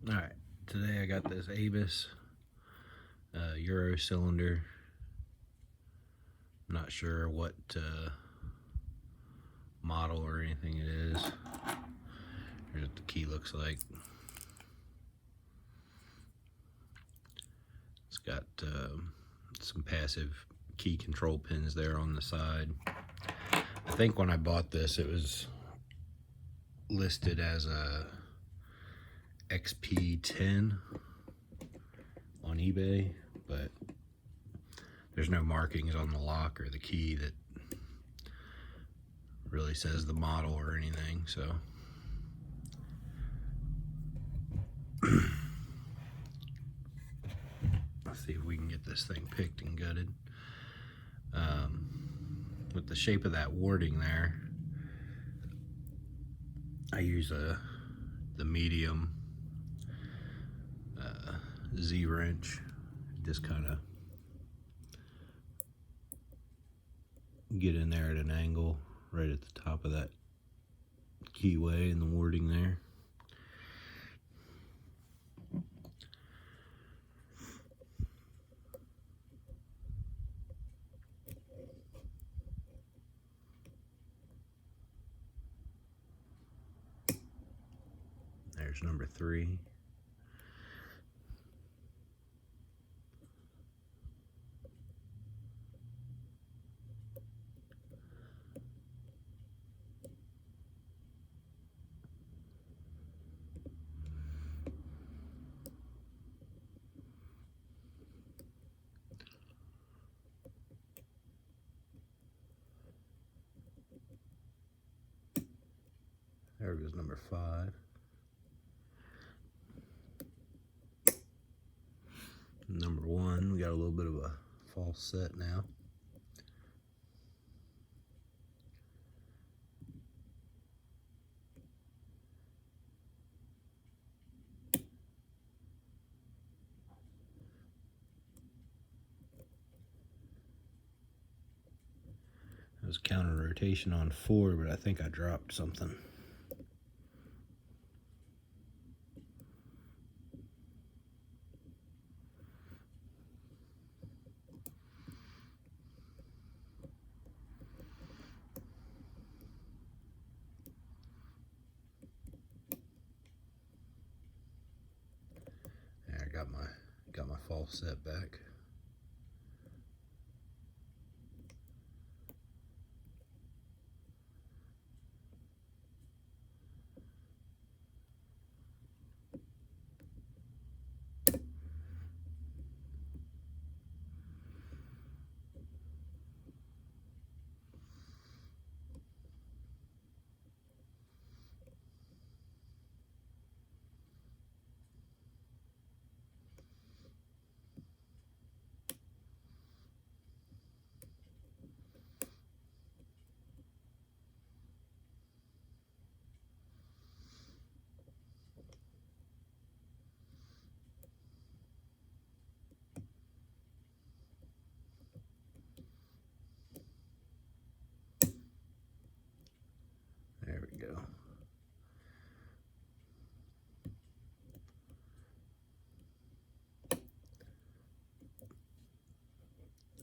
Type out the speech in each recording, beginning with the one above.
Alright, today I got this Avis Euro cylinder. I'm not sure what model or anything it is. Here's what the key looks like. It's got some passive key control pins there on the side. I think when I bought this it was listed as a XP10 on eBay, but there's no markings on the lock or the key that really says the model or anything, so let's see if we can get this thing picked and gutted. With the shape of that warding there, I use the medium Z wrench. Just kind of get in there at an angle right at the top of that keyway and the warding there. There's number 3. There goes number 5. Number 1, we got a little bit of a false set now. It was counter rotation on 4, but I think I dropped something. There, I got my false set back. There we go.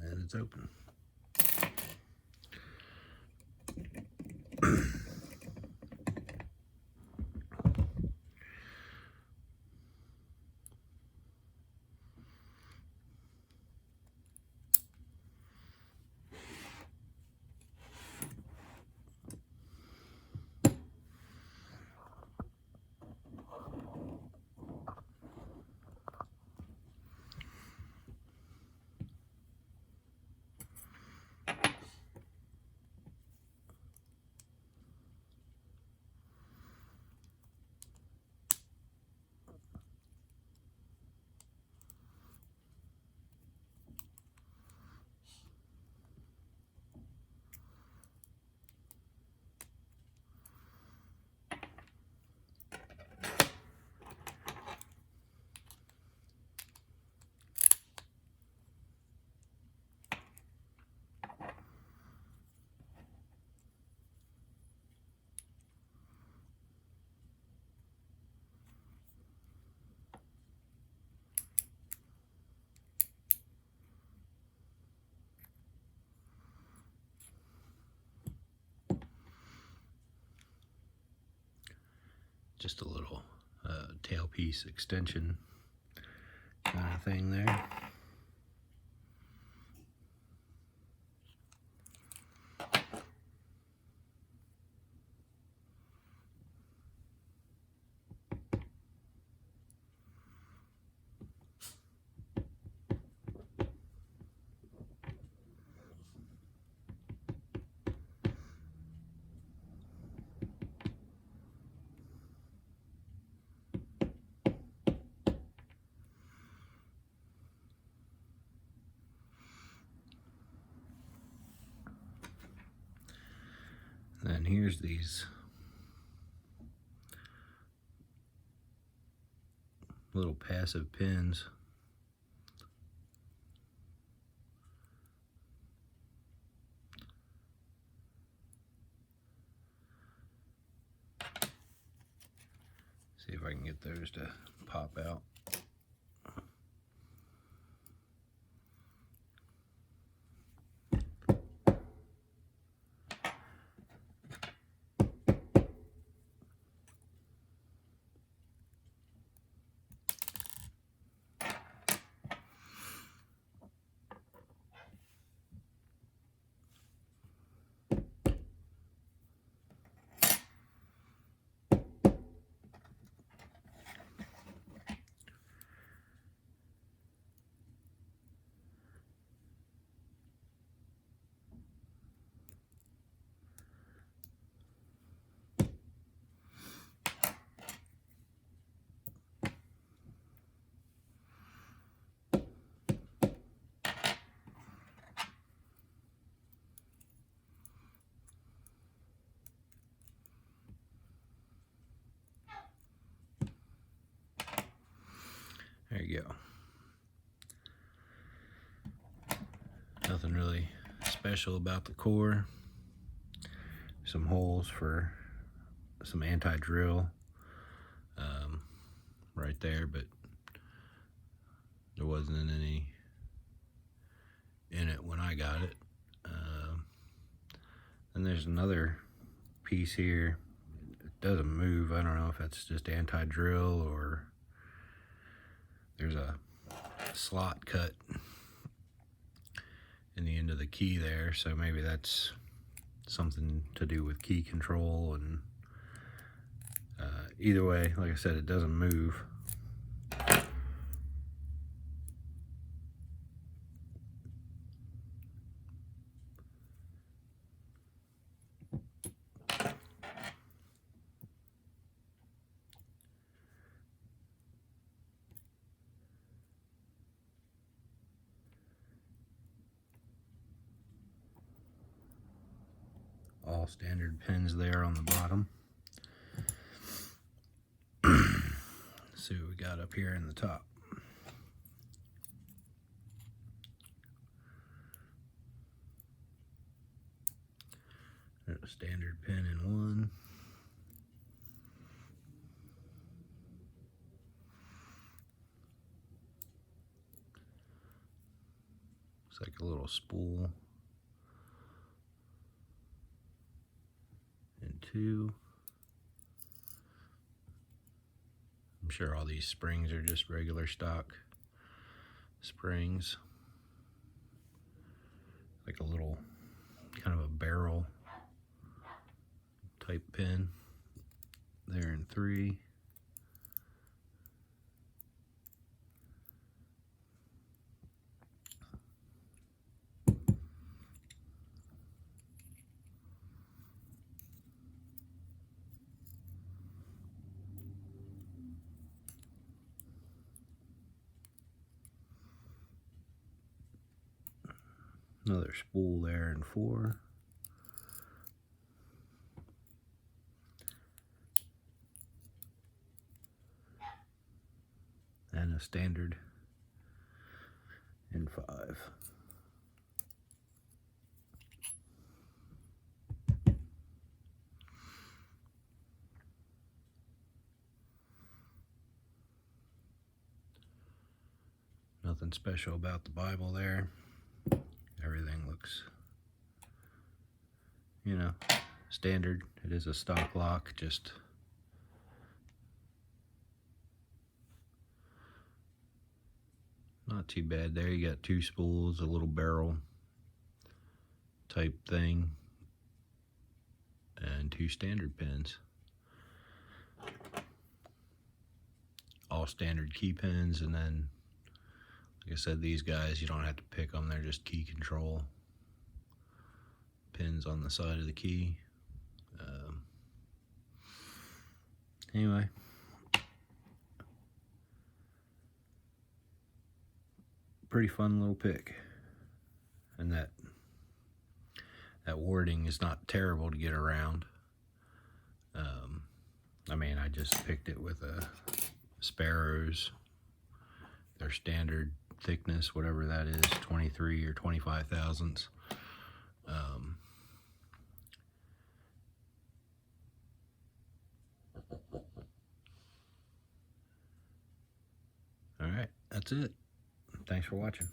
And it's open. just a little tailpiece extension kind of thing there. Then here's these little passive pins. See if I can get those to pop out. There you go. Nothing really special about the core. Some holes for some anti-drill right there, but there wasn't any in it when I got it. And there's another piece here. It doesn't move. I don't know if that's just anti-drill or there's a slot cut in the end of the key there, so maybe that's something to do with key control. And either way, like I said, it doesn't move. All standard pins there on the bottom. Let's see what we got up here in the top. There's a standard pin in one. Looks like a little spool. And two. I'm sure all these springs are just regular stock springs. Like a little kind of a barrel type pin there in three. Another spool there in four. And a standard in five. Nothing special about the Bible there. Everything looks, you know, standard. It is a stock lock, just not too bad there. You got 2 spools, a little barrel type thing, and 2 standard pins. All standard key pins, and then, like I said, these guys, you don't have to pick them. They're just key control pins on the side of the key. Anyway, pretty fun little pick, and that wording is not terrible to get around. I mean, I just picked it with a Sparrows, their standard thickness, whatever that is, 23 or 25 thousandths. All right, that's it. Thanks for watching.